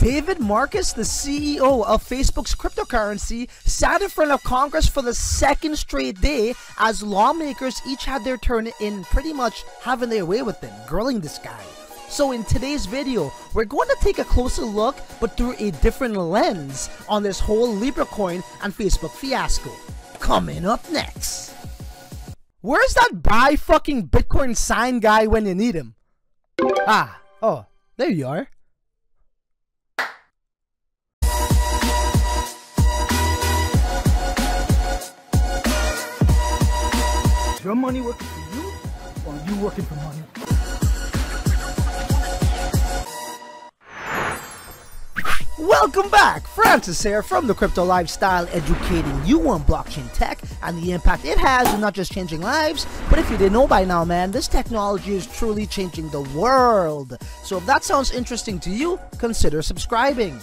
David Marcus, the CEO of Facebook's cryptocurrency, sat in front of Congress for the second straight day as lawmakers each had their turn in pretty much having their way with him, grilling this guy. So in today's video, we're going to take a closer look, but through a different lens, on this whole Libra coin and Facebook fiasco. Coming up next. Where's that buy fucking Bitcoin sign guy when you need him? Oh, there you are. Is your money working for you, or are you working for money? Welcome back! Francis here from the Crypto Lifestyle, educating you on blockchain tech and the impact it has in not just changing lives, but if you didn't know by now, man, this technology is truly changing the world. So if that sounds interesting to you, consider subscribing.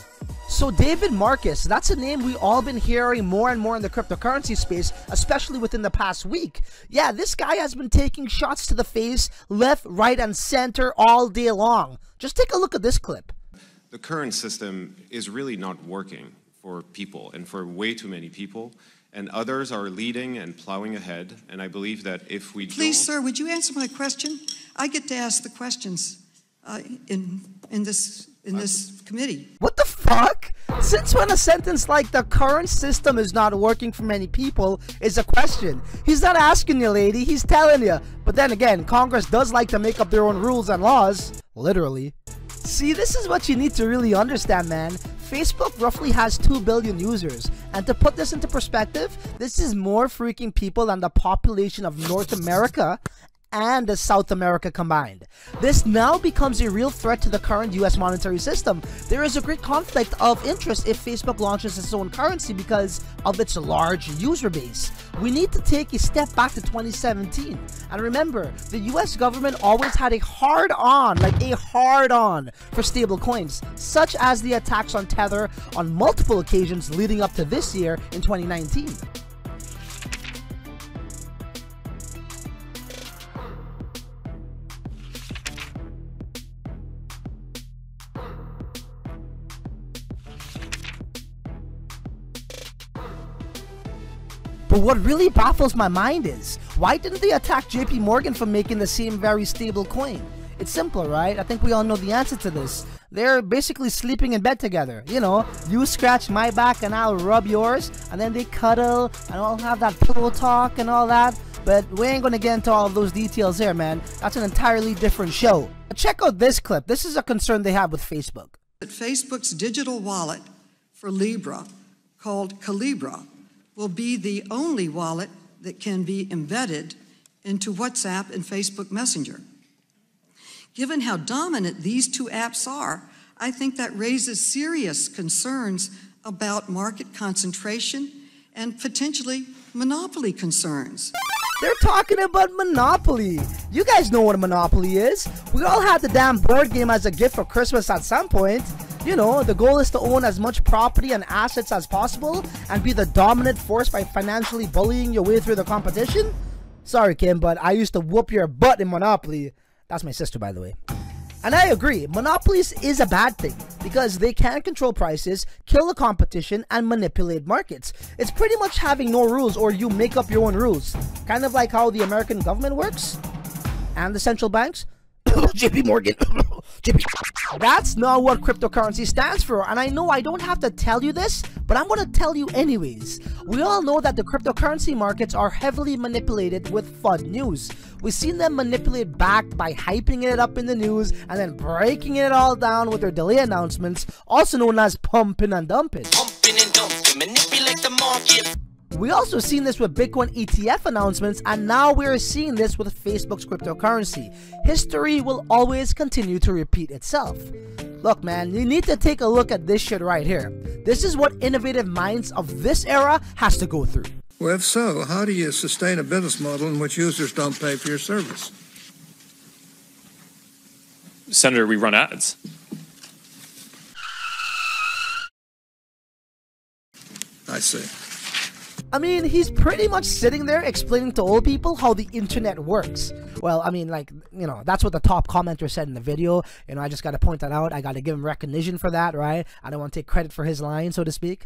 So David Marcus, that's a name we all been hearing more and more in the cryptocurrency space, especially within the past week. Yeah, this guy has been taking shots to the face, left, right, and center all day long. Just take a look at this clip. The current system is really not working for people and for way too many people, and others are leading and plowing ahead, and I believe that if we Please, sir, would you answer my question? I get to ask the questions in this committee. What the fuck? Since when a sentence like the current system is not working for many people is a question? He's not asking you, lady, he's telling you. But then again, Congress does like to make up their own rules and laws. Literally. See, this is what you need to really understand, man. Facebook roughly has 2 billion users, and to put this into perspective, this is more freaking people than the population of North America and South America combined. This now becomes a real threat to the current US monetary system. There is a great conflict of interest if Facebook launches its own currency because of its large user base. We need to take a step back to 2017 and remember, the US government always had a hard-on for stable coins, such as the attacks on Tether on multiple occasions leading up to this year in 2019. But what really baffles my mind is, why didn't they attack JPMorgan for making the same very stable coin? It's simple, right? I think we all know the answer to this. They're basically sleeping in bed together. You know, you scratch my back and I'll rub yours, and then they cuddle and all have that pillow talk and all that. But we ain't gonna get into all of those details here, man. That's an entirely different show. Check out this clip. This is a concern they have with Facebook. Facebook's digital wallet for Libra, called Calibra, will be the only wallet that can be embedded into WhatsApp and Facebook Messenger. Given how dominant these two apps are, I think that raises serious concerns about market concentration and potentially monopoly concerns. They're talking about Monopoly. You guys know what a Monopoly is. We all had the damn board game as a gift for Christmas at some point. You know, the goal is to own as much property and assets as possible and be the dominant force by financially bullying your way through the competition. Sorry, Kim, but I used to whoop your butt in Monopoly. That's my sister, by the way. And I agree, monopolies is a bad thing because they can control prices, kill the competition, and manipulate markets. It's pretty much having no rules or you make up your own rules. Kind of like how the American government works and the central banks. JPMorgan. That's not what cryptocurrency stands for, and I know I don't have to tell you this, but I'm going to tell you anyways. We all know that the cryptocurrency markets are heavily manipulated with FUD news. We've seen them manipulate back by hyping it up in the news and then breaking it all down with their delay announcements, also known as pumping and dumping. Pumping and dumping, manipulate the market. We also seen this with Bitcoin ETF announcements, and now we're seeing this with Facebook's cryptocurrency. History will always continue to repeat itself. Look, man, you need to take a look at this shit right here. This is what innovative minds of this era has to go through. Well, if so, how do you sustain a business model in which users don't pay for your service? Senator, we run ads. I see. I mean, he's pretty much sitting there explaining to old people how the internet works. Well, I mean, like, you know, that's what the top commenter said in the video. You know, I just got to point that out. I got to give him recognition for that, right? I don't want to take credit for his line, so to speak.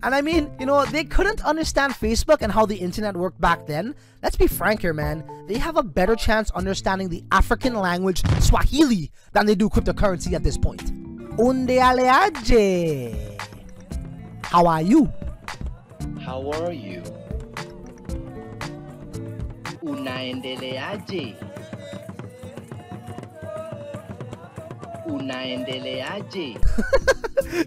And I mean, you know, they couldn't understand Facebook and how the internet worked back then. Let's be frank here, man. They have a better chance understanding the African language Swahili than they do cryptocurrency at this point. Undealeaje. How are you? How are you? Unaendeleaje? Unaendeleaje?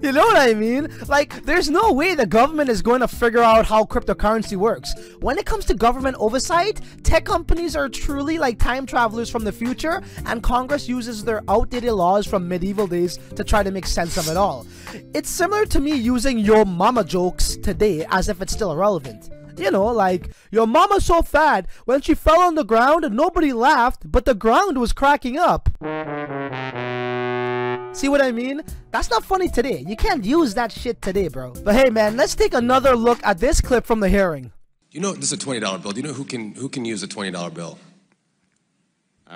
You know what I mean? Like, there's no way the government is going to figure out how cryptocurrency works. When it comes to government oversight, tech companies are truly like time travelers from the future, and Congress uses their outdated laws from medieval days to try to make sense of it all. It's similar to me using your mama jokes today as if it's still irrelevant. You know, like, your mama's so fat, when she fell on the ground, nobody laughed, but the ground was cracking up. See what I mean? That's not funny today. You can't use that shit today, bro. But hey, man, let's take another look at this clip from the hearing. You know, this is a $20 bill. Do you know who can use a $20 bill?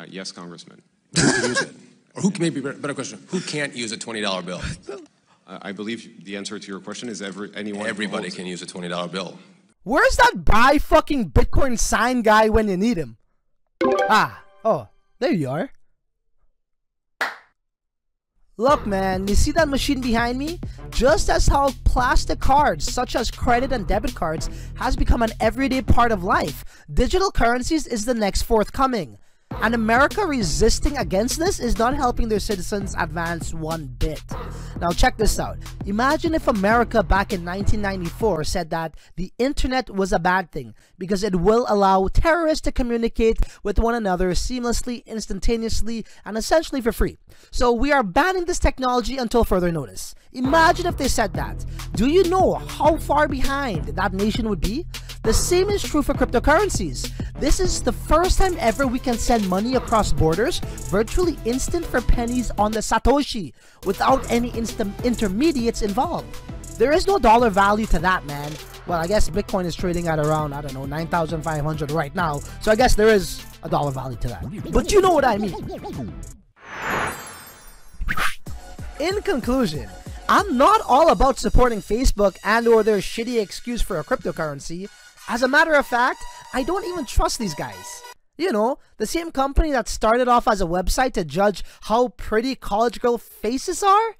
Yes, Congressman. Who can use it? Or who can, maybe better question, who can't use a $20 bill? I believe the answer to your question is anyone. Everybody can use a $20 bill. Where's that buy fucking Bitcoin sign guy when you need him? Oh, there you are. Look, man, you see that machine behind me? Just as how plastic cards, such as credit and debit cards, has become an everyday part of life, digital currencies is the next forthcoming. And America resisting against this is not helping their citizens advance one bit. Now check this out. Imagine if America back in 1994 said that the internet was a bad thing because it will allow terrorists to communicate with one another seamlessly, instantaneously, and essentially for free. So we are banning this technology until further notice. Imagine if they said that. Do you know how far behind that nation would be? The same is true for cryptocurrencies. This is the first time ever we can send money across borders, virtually instant for pennies on the Satoshi, without any intermediates involved. There is no dollar value to that, man. Well, I guess Bitcoin is trading at around, I don't know, 9,500 right now, so I guess there is a dollar value to that. But you know what I mean. In conclusion, I'm not all about supporting Facebook and or their shitty excuse for a cryptocurrency. As a matter of fact, I don't even trust these guys. You know, the same company that started off as a website to judge how pretty college girl faces are?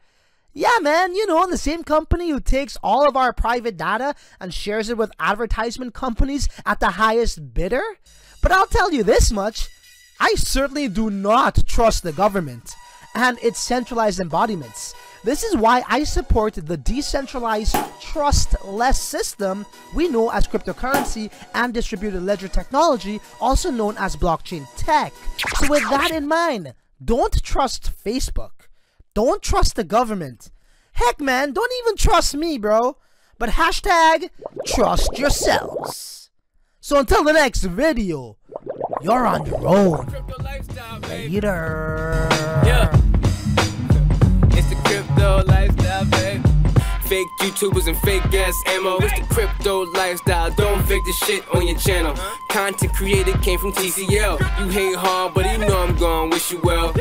Yeah, man, you know, the same company who takes all of our private data and shares it with advertisement companies at the highest bidder? But I'll tell you this much, I certainly do not trust the government and its centralized embodiments. This is why I support the decentralized, trustless system we know as cryptocurrency and distributed ledger technology, also known as blockchain tech. So with that in mind, don't trust Facebook. Don't trust the government. Heck, man, don't even trust me, bro. But hashtag trust yourselves. So until the next video, you're on your own. Later. Yeah. It's the crypto lifestyle, babe. Fake YouTubers and fake ass ammo. It's the crypto lifestyle. Don't fake the shit on your channel. Content created came from TCL. You hate hard, but you know I'm gonna wish you well.